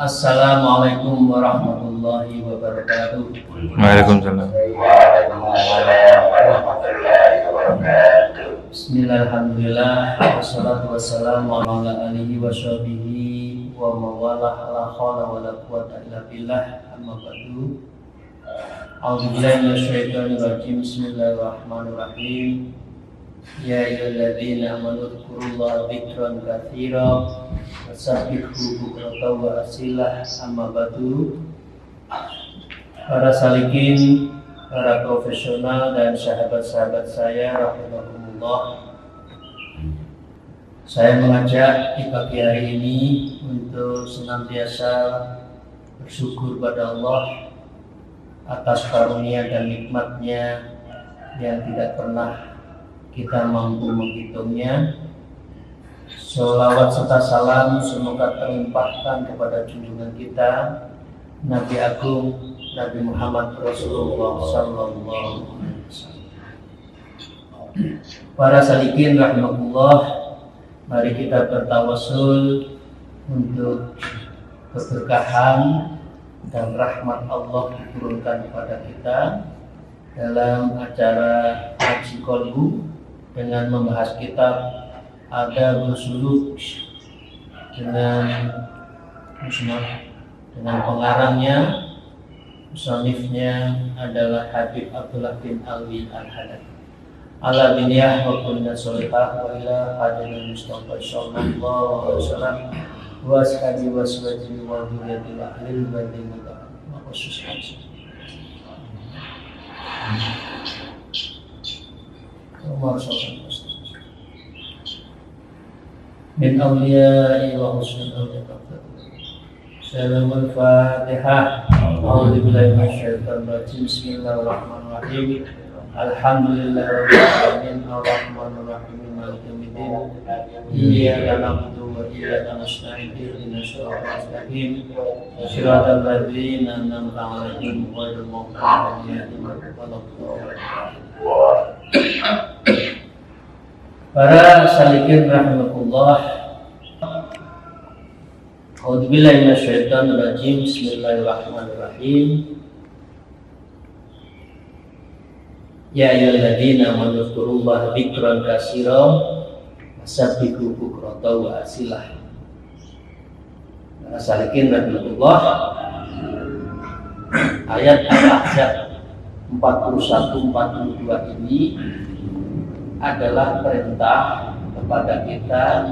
Assalamualaikum warahmatullahi wabarakatuh. Waalaikumsalam. Bismillahirrahmanirrahim. Wassalatu wassalamu ala alihi wa sahbihi wa mawalah la hawla wa la quwwata illa billah. Amma ba'du. A'udzubillahi minasyaitonir rajim. Bismillahirrahmanirrahim. Ya ayyuhalladzina amanu dzkurullaha dzikran katsiran wasabbihu bukratan wa asilah. Amma ba'du. Para salikin, para profesional dan sahabat-sahabat saya rahimakumullah, saya mengajak di pagi hari ini untuk senantiasa bersyukur pada Allah atas karunia dan nikmatnya yang tidak pernah kita mampu menghitungnya. Sholawat serta salam semoga terlimpahkan kepada junjungan kita Nabi Agung Nabi Muhammad Rasulullah Sallallahu Alaihi Wasallam. Para salikin rahimakumullah, mari kita bertawassul untuk keberkahan dan rahmat Allah diturunkan kepada kita dalam acara Ngaji Qalbu dengan membahas kitab Adabul Suluk dengan pengarangnya, musannifnya adalah Habib Abdullah bin Alwi Al-Hanafi. Ala biniyah wa kunna sholihah wa ila hadinal Mustafa sallallahu alaihi wasallam wa ashabi wa swajri wa dhurriyyatil ahlil baiti wa khususnya Umar sallallahu min awliya'i wa husnul awliya'i. Salamul Fatihah. A'udzubillahi minasyaitonir rajim. Bismillahirrahmanirrahim. Alhamdulillahirabbil alamin arrahmanir rahim maliki yaumiddin. Iyyaka na'budu wa iyyaka nasta'in ihdinas siratal mustaqim. Shiratal ladzina an'amta 'alaihim ghairil maghdubi 'alaihim waladdallin. Para salikin rahimakumullah, a'udzubillahi minasyaitonir rajim. Bismillahirrahmanirrahim. Ya ayyuhalladzina amanu dzkurullaha dzikran katsiran wasabbihu bukratan wa asilah. Para salikin rahimakumullah, ayat Al-Ahzab 41-42 ini adalah perintah kepada kita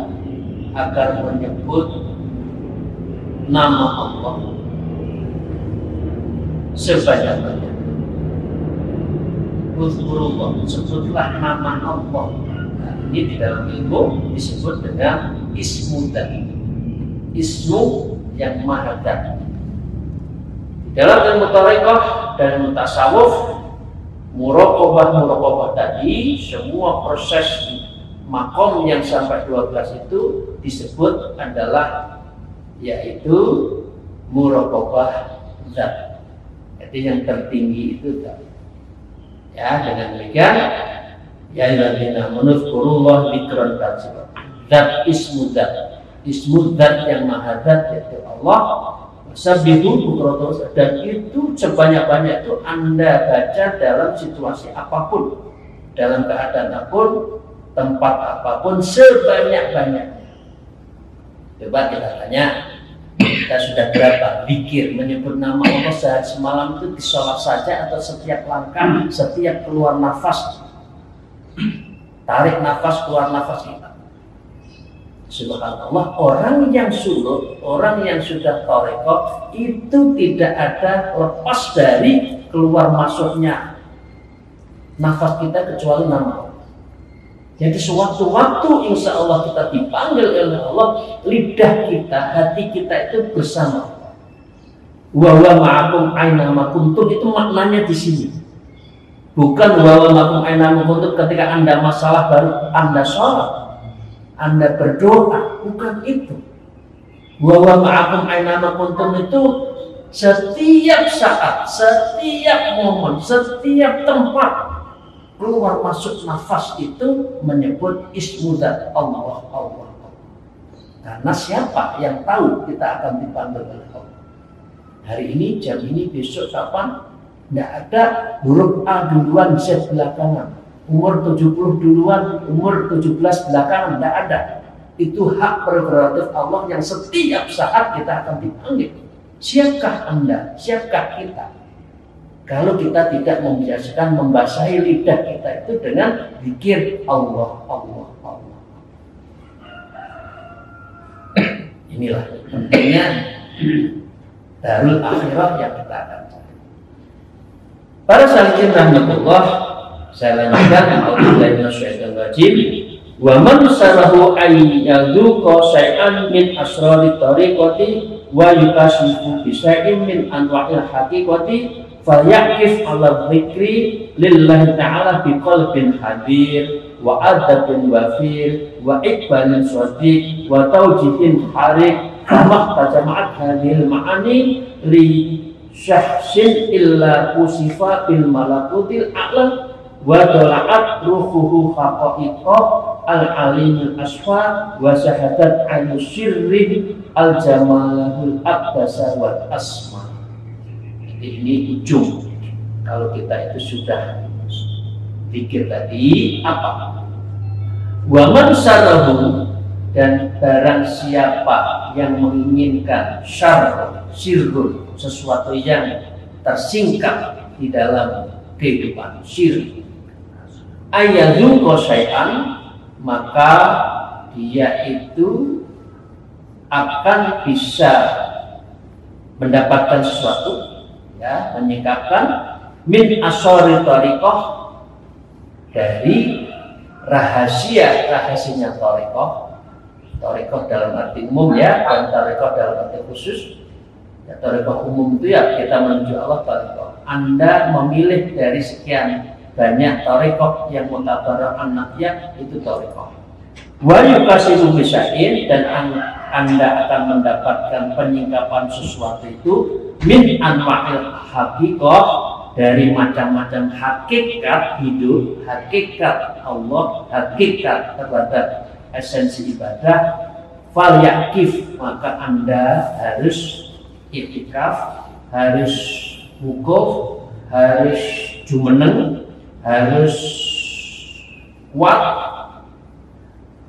agar menyebut nama Allah sebanyak-banyak. Uzkurullah, sebutlah nama Allah. Nah, ini di dalam ilmu disebut dengan ismu dzat, ismu yang maha dzat. Di dalam ilmu thariqah dan ilmu tasawuf, muraqabah tadi, semua proses makom yang sampai 12 itu disebut adalah yaitu muraqabah zat. Jadi yang tertinggi itu zat. Ya, dengan demikian ya ayyuhalladzina amanu dzkurullaha dzikran katsiran. Zat ismu zat yang maha zat yaitu Allah. Sabbihu bukratan, dan itu sebanyak-banyak itu Anda baca dalam situasi apapun, dalam keadaan apapun, tempat apapun, sebanyak-banyaknya. Coba kita tanya, kita sudah berapa zikir menyebut nama Allah sehari semalam itu di sholat saja atau setiap langkah, setiap keluar nafas, tarik nafas, keluar nafas kita. Subhanallah, orang yang suluk, orang yang sudah thariqah itu tidak ada lepas dari keluar masuknya nafas kita kecuali nama Allah. Jadi sewaktu-waktu insya Allah kita dipanggil oleh Allah, lidah kita, hati kita itu bersama Allah. Wa huwa ma'akum aina ma kuntum, itu maknanya di sini. Bukan bahwa makum aina kuntum ketika Anda masalah baru Anda sholat, Anda berdoa, bukan itu. Bahwa makum aina kuntum itu setiap saat, setiap momen, setiap tempat keluar masuk nafas itu menyebut ismudzat Allah, Allah. Karena siapa yang tahu kita akan dipanggil oleh Allah? Hari ini, jam ini, besok kapan? Tidak ada huruf A duluan, Z belakangan. Umur 70 duluan, umur 17 belakangan. Tidak ada. Itu hak prerogatif Allah yang setiap saat kita akan dipanggil. Siapkah Anda? Siapkah kita? Kalau kita tidak membiasakan membasahi lidah kita itu dengan zikir Allah, Allah, Allah. Inilah pentingnya darul akhirah yang kita akan cari. Para salihin rahmatullah, saya lanjutkan Alhamdulillah minasyaitonir rajim. Wa man sarahu ayyadzuqa syai'an min asrarit tariqati wa yukashifu bi syai'in min anwa'il haqiqati fayaqif 'ala dzikri lillahi ta'ala bi qalbin hadir wa adabin wafir wa iqbalin shadiq wa tawjihin harik kama tajama'at hadhil ma'ani li syahsin illa usifa bil malakutil a'la wa dala'at ruhuhu haqa'iqa al-alimul asfa wa syahadat al-sirri al-jamalul aqdasa wal asma. Ini ujung. Kalau kita itu sudah pikir tadi apa? Wa man syarahu, dan barang siapa yang menginginkan syarr, sirrun, sesuatu yang tersingkap di dalam kehidupan sirri, ayyadzuqa syai'an, maka dia itu akan bisa mendapatkan sesuatu, ya, menyingkapkan min asori thariqah, dari rahasianya thariqah. Thariqah dalam arti umum, ya, dan thariqah dalam arti khusus. Ya, thariqah umum itu ya kita menuju Allah thariqah. Anda memilih dari sekian banyak thariqah yang mutabarrah an-nafiyah, itu thariqah. Wa yukasibu bisya'in, dan Anda akan mendapatkan penyingkapan sesuatu itu min anwa'il haqiqah, dari macam-macam hakikat hidup, hakikat Allah, hakikat terhadap esensi ibadah. Fal yakif, maka Anda harus iktikaf, harus wukuf, harus jumeneng, harus kuat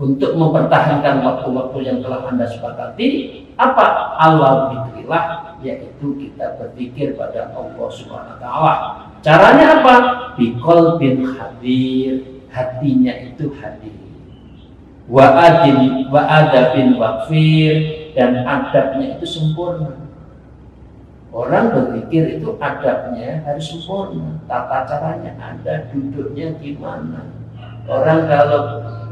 untuk mempertahankan waktu-waktu yang telah Anda sepakati. Apa? Allah dzikrillah, yaitu kita berpikir pada Allah Subhanahu wa taala. Caranya apa? Biqalbin hadir, hatinya itu hadir. Wa adabin waqfir, dan adabnya itu sempurna. Orang berpikir itu adabnya harus sempurna, tata caranya ada, duduknya gimana. Orang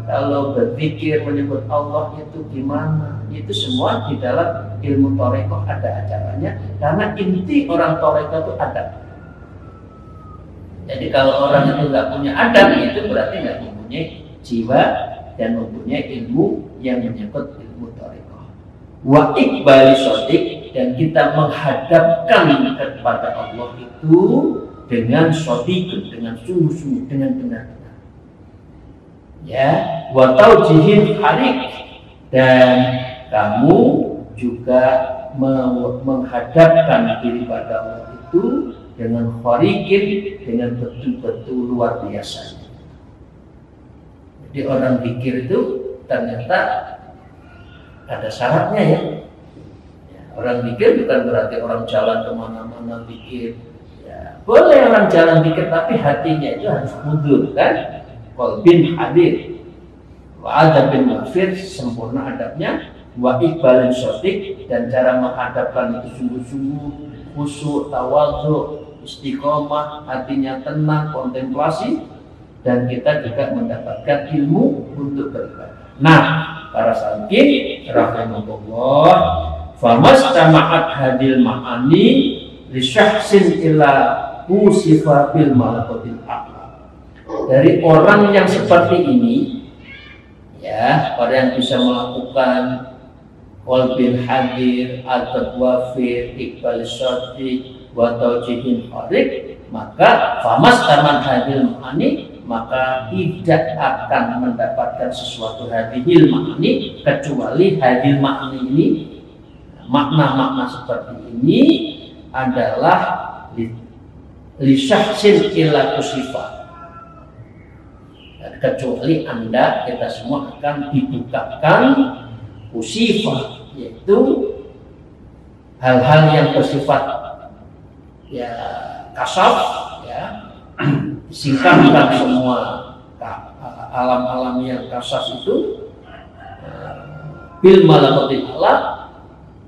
kalau berpikir menyebut Allah itu gimana, itu semua di dalam ilmu thariqah ada acaranya, karena inti orang thariqah itu adab. Jadi kalau orang itu nggak punya adab, itu berarti nggak mempunyai jiwa dan mempunyai ilmu yang menyangkut ilmu thariqah. Wa iqbali shadiq, dan kita menghadapkan kepada Allah itu dengan shadiq, dengan sungguh-sungguh, dengan benar-benar. Ya, wa taujihin harik, dan kamu juga menghadapkan diri pada Allah itu dengan kharikin, dengan betul-betul luar biasa. Jadi orang pikir itu ternyata ada syaratnya, ya. Orang pikir bukan berarti orang jalan kemana-mana pikir. Ya, boleh orang jalan pikir, tapi hatinya itu harus mundur, kan? Qalbin hadir, wa adabin wafir, sempurna adabnya, wa iqbalin shadiq, dan cara menghadapkan itu sungguh-sungguh, khusyuk, tawadhu, istiqomah, hatinya tenang, kontemplasi, dan kita juga mendapatkan ilmu untuk beribadah. Nah, para salihin rahimahullah, famastama'at hadil ma'ani li syahsin ila usifa bil malakotil a'la. Dari orang yang seperti ini, ya, orang yang bisa melakukan qalbil hadir, al-tawafir, iqbal syarti, wa tawjihin kharik, maka famas taman hadil ma'ani, maka tidak akan mendapatkan sesuatu hadil ma'ani kecuali hadil ma'ani ini, makna-makna seperti ini adalah li syahsin ila kusifah. Kecuali Anda, kita semua akan dibukakan kusifah, yaitu hal-hal yang bersifat ya kasaf, ya, singkatkan semua alam-alam yang kasaf itu bil malakotil a'la,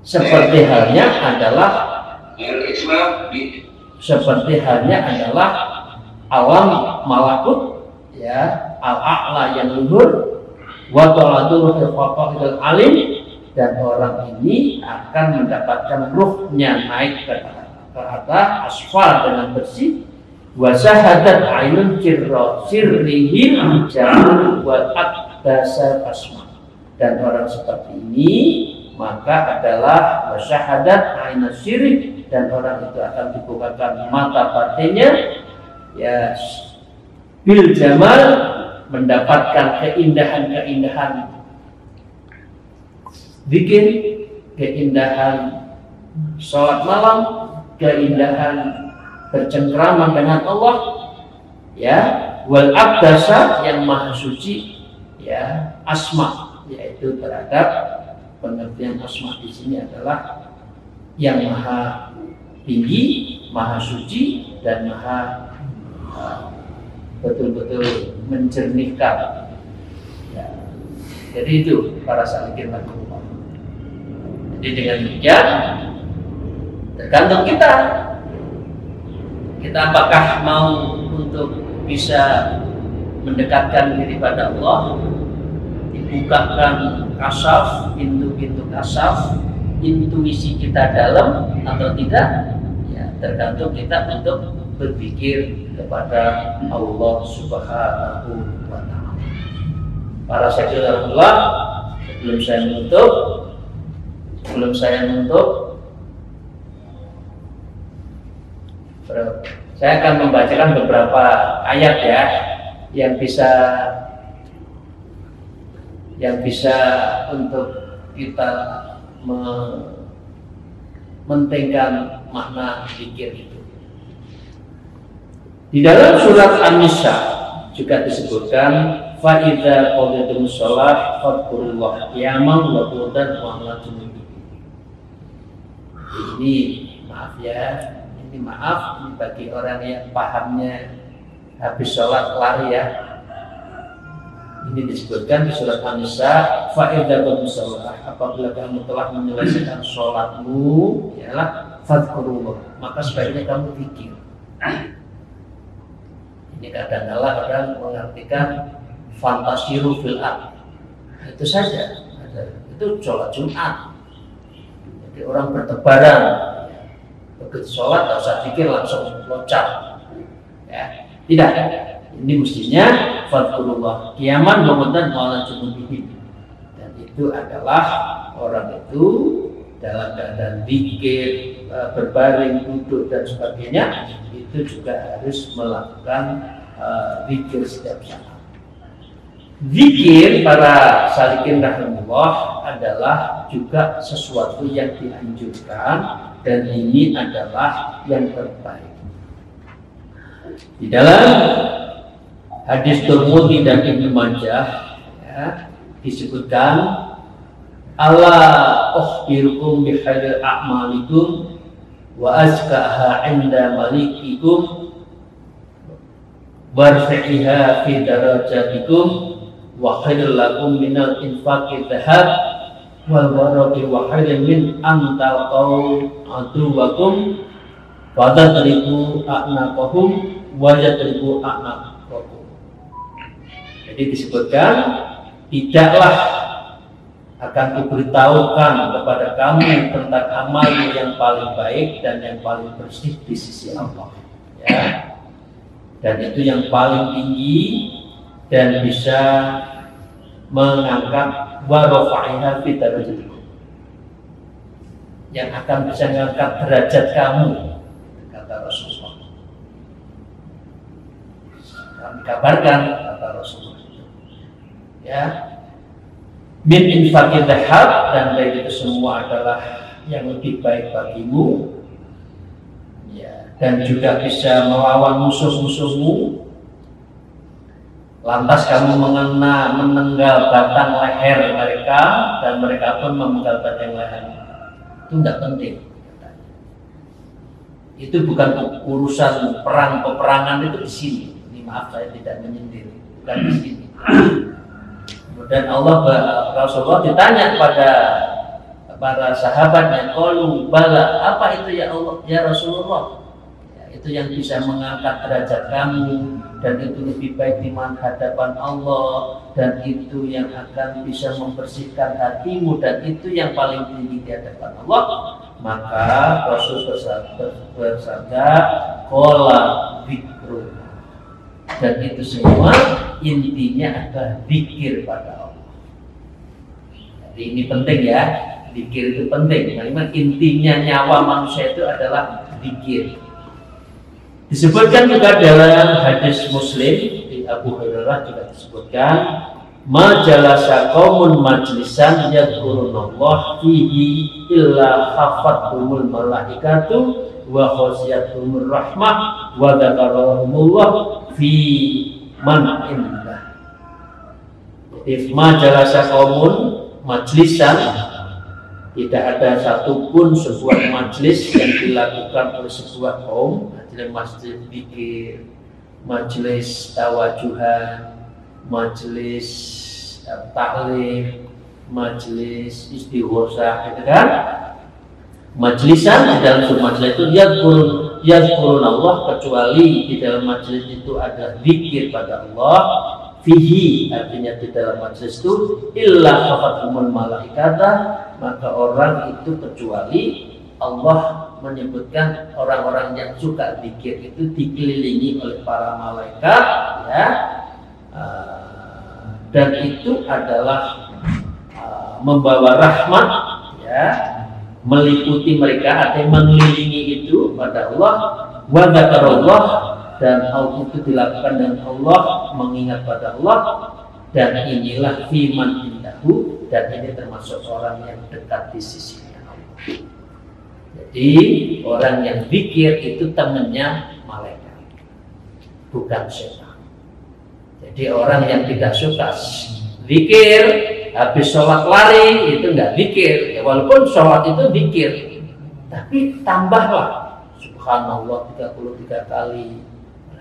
seperti halnya adalah alam malakut, ya, al-a'la yang luhur, wa taladul faqatul alim, dan orang ini akan mendapatkan ruhnya naik ke atas asfal dengan bersih, wa syahadat ainun sirrihim jamu wal aqdasa asma, dan orang seperti ini maka adalah wa syahadat ainun sirrih, dan orang itu akan dibukakan mata batinnya, ya, bil jamal, mendapatkan keindahan-keindahan zikir, keindahan sholat malam, keindahan bercengkrama dengan Allah, ya, wal aqdasa, yang maha suci, ya, asma, yaitu terhadap pengertian asma di sini adalah yang maha tinggi, maha suci, dan maha betul-betul menjernihkan, ya. Jadi itu para salikin rahimahullah. Jadi dengan demikian tergantung kita apakah mau untuk bisa mendekatkan diri pada Allah, dibukakan kasaf, pintu-pintu kasaf, intuisi kita dalam atau tidak, ya, tergantung kita untuk berpikir kepada Allah Subhanahu wa ta'ala. Para saudara Allah, sebelum saya menutup, saya akan membacakan beberapa ayat, ya, yang bisa untuk kita mementingkan makna zikir itu. Di dalam surat An-Nisa juga disebutkan fa idza qadaytumus shalah fadhkurullah qiyaman wa qu'udan wa 'ala junubi. Ini maaf ini bagi orang yang pahamnya habis sholat lari, ya. Ini disebutkan di surat An-Nisa, fa idza qadaytumus shalah, apabila kamu telah menyelesaikan sholatmu, ialah fadhkurullah, maka sebaiknya kamu zikir. Ini kadang-kala orang mengartikan fantasiru fil ard, itu saja, itu sholat Jumat. Jadi orang bertebaran, ya. Begitu sholat tak usah pikir langsung loncat, ya. Tidak, ini mestinya fadhkurullah qiyaman wa qu'udan wa 'ala junubihim, dan itu adalah orang itu dalam keadaan zikir, berbaring, duduk dan sebagainya, itu juga harus melakukan zikir setiap saat. Zikir para salikin rahimahullah adalah juga sesuatu yang dianjurkan, dan ini adalah yang terbaik. Di dalam hadis Tirmidzi dan Ibnu Majah, ya, disebutkan ala ukhbirukum bi khairil a'malikum wa azkaha 'inda malikikum warfi'iha fi darajatikum wa khairul lakum minal infaqi dhahab wal waraqi wa khairun min an talqaw aduwakum wa tadribu a'naqahum wa yadribu a'naqakum. Jadi disebutkan, tidaklah akan kuberitahukan kepada kamu tentang amal yang paling baik dan yang paling bersih di sisi Allah. ya. Dan itu yang paling tinggi dan bisa mengangkat warofa'ihah fi darajatikum, yang akan bisa mengangkat derajat kamu, kata Rasulullah. Kami kabarkan, kata Rasulullah, ya, min infaqid dhahab, dan dari itu semua adalah yang lebih baik bagimu, ya, dan juga bisa melawan musuh-musuhmu. Lantas kamu menenggal batang leher mereka, dan mereka pun memenggal batang leher. Itu tidak penting. Itu bukan urusan perang peperangan, itu di sini. Ini maaf saya tidak menyindir, bukan di sini. Kemudian Rasulullah ditanya kepada para sahabatnya, qalu bala, apa itu ya Allah, ya Rasulullah? Ya, itu yang bisa mengangkat derajat kamu, dan itu lebih baik di hadapan Allah, dan itu yang akan bisa membersihkan hatimu, dan itu yang paling tinggi di hadapan Allah. Maka Rasul bersabda, qala dzikru, dan itu semua intinya adalah zikir pada Allah. Jadi ini penting ya, zikir itu penting. Memang intinya nyawa manusia itu adalah zikir. Disebutkan juga dalam hadis Muslim di Abu Hurairah juga disebutkan, majalasa qaumun majlisan yadhkurunallah fihi illa khafathumul malaikatu wa khasyathumur rahmah wa dzakarahumullah fi man indah. Jadi majalasa qaumun majlisan, tidak ada satupun sebuah majlis yang dilakukan oleh sebuah kaum, majelis zikir, majelis tawajuhan, majelis tahlil, majelis istighosah, gitu kan? Majlisan, di dalam sebuah majelis itu yadhkurun Allah, kecuali di dalam majelis itu ada zikir pada Allah. Fihi, artinya di dalam majelis itu illa khafathumul malaikata, maka orang itu kecuali Allah menyebutkan orang-orang yang suka zikir itu dikelilingi oleh para malaikat, ya, dan itu adalah membawa rahmat, ya, meliputi mereka atau mengelilingi itu pada Allah. Wa dzakarallah, dan hal itu dilakukan dengan Allah, mengingat pada Allah, dan inilah fiman indahu, dan ini termasuk orang yang dekat di sisinya Allah. Jadi orang yang zikir itu temannya malaikat, bukan setan. Jadi orang yang tidak suka zikir, habis sholat lari, itu enggak zikir. Ya, walaupun sholat itu zikir, tapi tambahlah subhanallah 33 kali,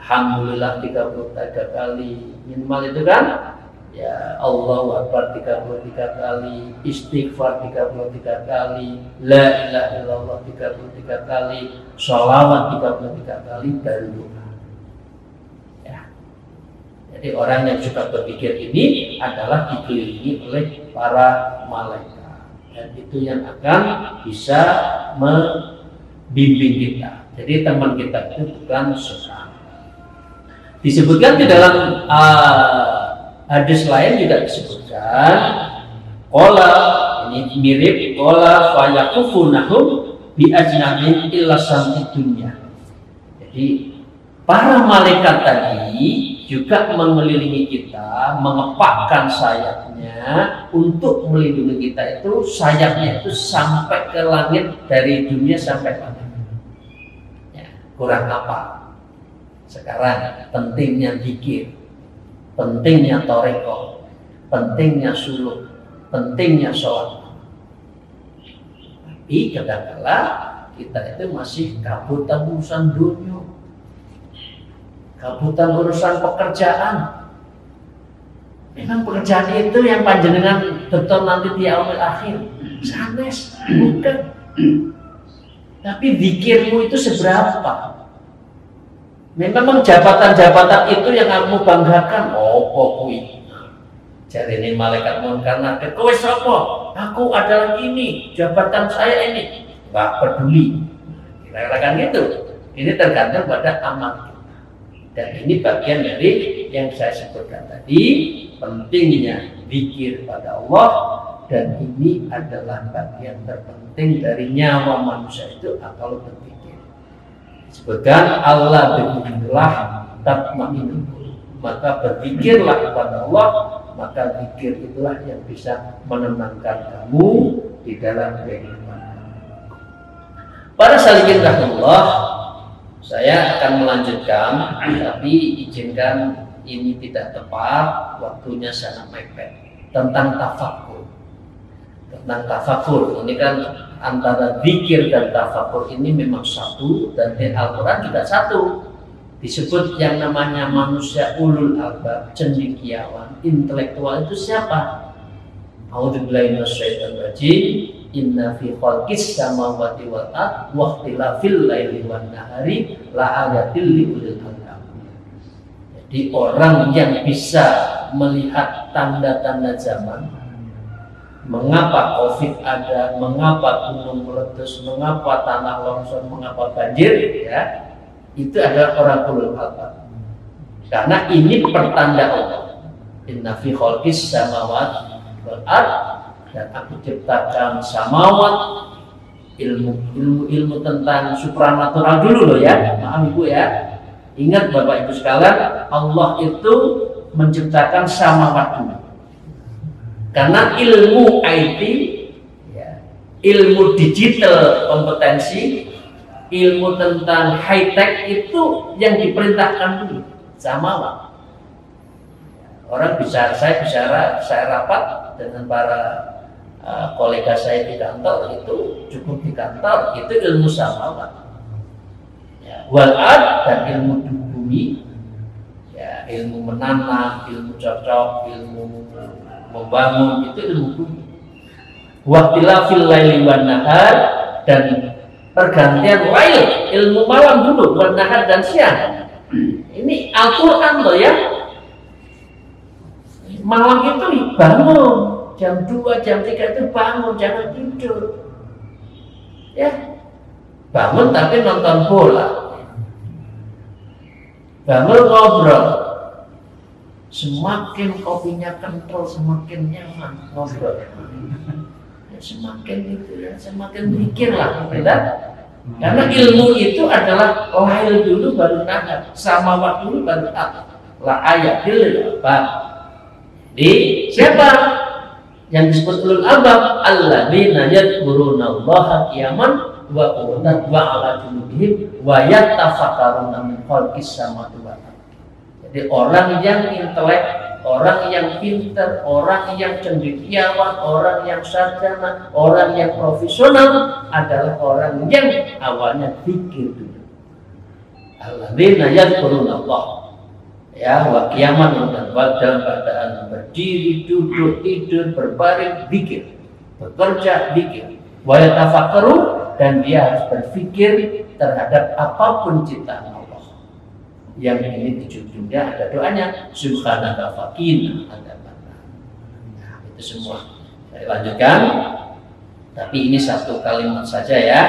alhamdulillah 33 kali, minimal itu kan. Ya, Allahu Akbar 33 kali, istighfar 33 kali, la ilaha illallah 33 kali, sholawat 33 kali, baru doa. Ya. Jadi orang yang suka berpikir ini adalah dikelilingi oleh para malaikat, dan itu yang akan bisa membimbing kita. Jadi teman kita itu bukan setan. Disebutkan di dalam hadis lain juga disebutkan, qala, ini mirip qala fa yaqufunahum bi ajnamin illa sam'id dunya. Jadi para malaikat tadi juga mengelilingi kita, mengepakkan sayapnya untuk melindungi kita. Itu sayapnya itu sampai ke langit, dari dunia sampai langit. Ya, kurang apa? Sekarang pentingnya zikir, pentingnya toreko, pentingnya suluk, pentingnya sholat. Tapi kadang-kala kita itu masih kabutan urusan dunia, kabutan urusan pekerjaan. Memang pekerjaan itu yang panjenengan betul nanti di yaumil akhir, sanes, bukan. Tapi zikirmu itu seberapa? Memang jabatan-jabatan itu yang kamu banggakan. Oh, kuwi. Jari ini malaikat munkar nakir, kowe sapa? Aku adalah ini, jabatan saya ini. Enggak peduli. Kira-kira kan gitu. Ini tergantung pada amal kita. Dan ini bagian dari yang saya sebutkan tadi, pentingnya zikir pada Allah, dan ini adalah bagian terpenting dari nyawa manusia itu kalau berpikir. Disebutkan Allah berzikirlah tatma'innul qulub. Maka berzikirlah kepada Allah, maka zikir itulah yang bisa menenangkan kamu di dalam kehidupan. Para salikin rahimahullah, saya akan melanjutkan, tapi izinkan ini tidak tepat, waktunya sangat mepet, tentang tafakur. Tentang tafakur, ini kan antara zikir dan tafakur ini memang satu, dan di Al-Quran juga satu. Disebut yang namanya manusia ulul albab, cendekiawan, intelektual itu siapa? A'udzubillahi minasyaitonir rajim. Inna fi khalqis samawati wal ardh wa ikhtilafil laili wan nahari la ayatil liulil albab. Jadi orang yang bisa melihat tanda-tanda zaman, mengapa Covid ada, mengapa gunung meletus, mengapa tanah longsor, mengapa banjir, ya, itu adalah orang ulul albab. Karena ini pertanda Allah. Inna fi khalqis samawati wal ardh, dan aku ciptakan samawat, ilmu tentang supranatural dulu loh ya, maaf ibu ya. Ingat bapak ibu sekalian, Allah itu menciptakan samawat dulu. Karena ilmu IT, ya, ilmu digital kompetensi, ilmu tentang high tech itu yang diperintahkan dulu samawat. Orang bicara, saya rapat dengan para kolega saya di kantor, itu cukup di kantor, itu ilmu samawat, ya, wal ard, dan ilmu bumi, ya, ilmu menanam, ilmu cocok, ilmu membangun, itu ilmu bumi. Waqtilafil laili wan nahar, dan pergantian lail, ilmu malam dulu, wan nahar dan siang. Ini Al-Quran loh ya. Malam itu bangun jam 2, jam 3 itu bangun, jangan tidur. Ya, bangun tapi nonton bola. Bangun ngobrol. Semakin kopinya kental, semakin nyaman ngobrol. Ya, semakin itu ya, semakin mikirlah, benar? Karena ilmu itu adalah lail dulu baru nahar, samawat dulu baru ard. La ayatil albab. Di siapa yang disebut ulul albab? Alladzina yadhkurunallaha qiyaman wa qu'udan wa 'ala junubihim wa yatafakkaruna min khalqis samawati wal ardh. Jadi orang yang intelek, orang yang pintar, orang yang cendekiawan, orang yang sarjana, orang yang profesional adalah orang yang awalnya zikir dulu. Alladzina yadhkurunallaha, ya, wa qiyaman, dan dalam keadaan berdiri, duduk, tidur, berbaring, zikir, bekerja, zikir, wa yatafakkaru, dan dia harus berpikir terhadap apapun ciptaan Allah. Yang ini di ujungnya ada doanya, subhanaka faqina adzabannar. Nah, itu semua saya lanjutkan, tapi ini satu kalimat saja ya.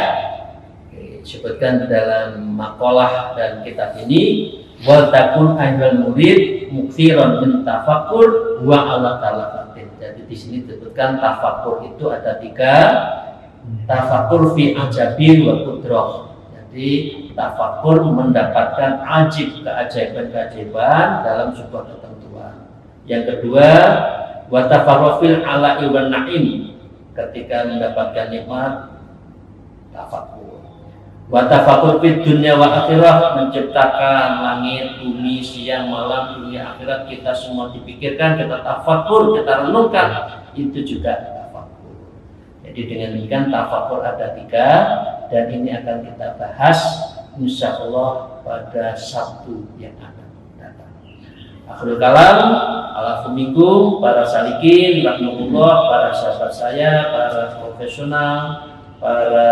Sebutkan dalam makalah dan kitab ini, wal takun ayyul murid muksiran min tafakkur wa ala talafatin. Jadi di sini disebutkan tafakkur itu ada 3. Tafakkur fi ajabi wa qudrah. Jadi tafakkur mendapatkan ajib, keajaiban-keajaiban dalam sebuah ketentuan. Yang kedua, wa tafakkur fil ala'i wan na'im. Ketika mendapatkan nikmat, tafakkur. Wa tafakkur fid dunya wa akhirah, menciptakan langit, bumi, siang, malam, dunia, akhirat, kita semua dipikirkan, kita tafakkur, kita renungkan, itu juga tafakkur. Jadi dengan demikian tafakkur ada 3, dan ini akan kita bahas insya Allah pada Sabtu yang akan datang. Akhirul kalam, alhamdulillah, para salikin, rahmatullah, para sahabat saya, para profesional, para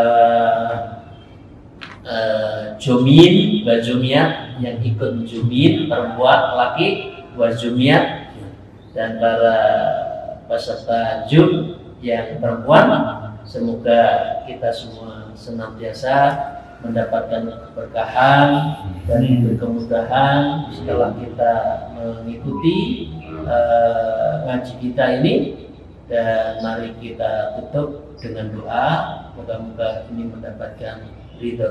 Jumin, Bajumiat yang ikut Jumin, perempuan, laki, Wajumiat, dan para peserta Jum yang perempuan, semoga kita semua senantiasa mendapatkan keberkahan dan kemudahan setelah kita mengikuti ngaji kita ini. Dan mari kita tutup dengan doa, moga-moga ini mendapatkan ridha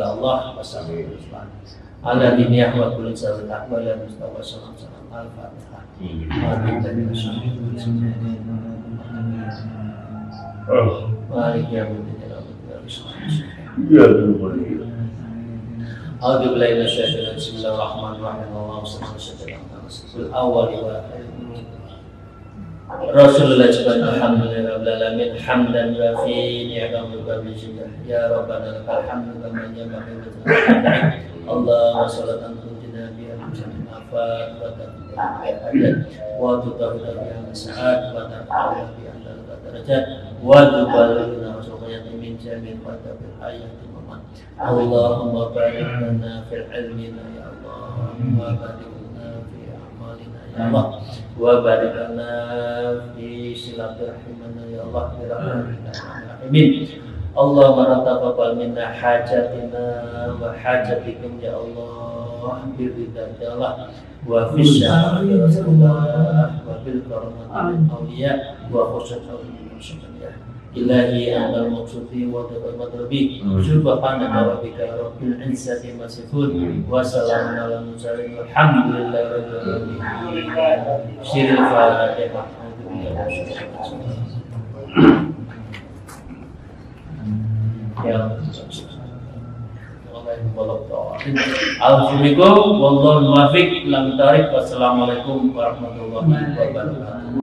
Allah wasallallahu ala diniyah wa kulli sawil aqwa la mustawa sallallahu al-fatihah. Mari ya A'udzu billahi minasyaitonir rajim. Bismillahirrahmanirrahim. Allahumma shalli ala sayyidina awwal wa akhir. Rasulullah alhamdulillah alamin hamdan wa fi ni'matil qabliyyah ya rabbana lakal hamdu kama yanbaghi li jalali Allah wa salatan tunjina bi al-jannati afat wa ta'ala wa tutahhir bi al-sa'at wa ta'ala bi al-darajat wa tuballighna rasulana min jami'il fatabil hayati mamat Allahumma barik lana fil ilmi ya Allah wa barik lana fi a'malina ya Allah wa barik lana fi silaturahimina ya Allah bi rahmatika Allahumma taqabbal minna hajatina wa hajatikum ya Allah bi ridha ya Allah wa fi syafa'ati Rasulullah wa bil karamati awliya wa khusyati ya Ilahi antal maqsudi wa taqabbal subhanaka rabbika rabbil izzati ma yasifun wa salamun alal mursalin walhamdulillahi rabbil alamin. Sirul Fatihah. Ya Assalamualaikum wallahu muwaffiq lam tarik. Wassalamualaikum warahmatullahi wabarakatuh.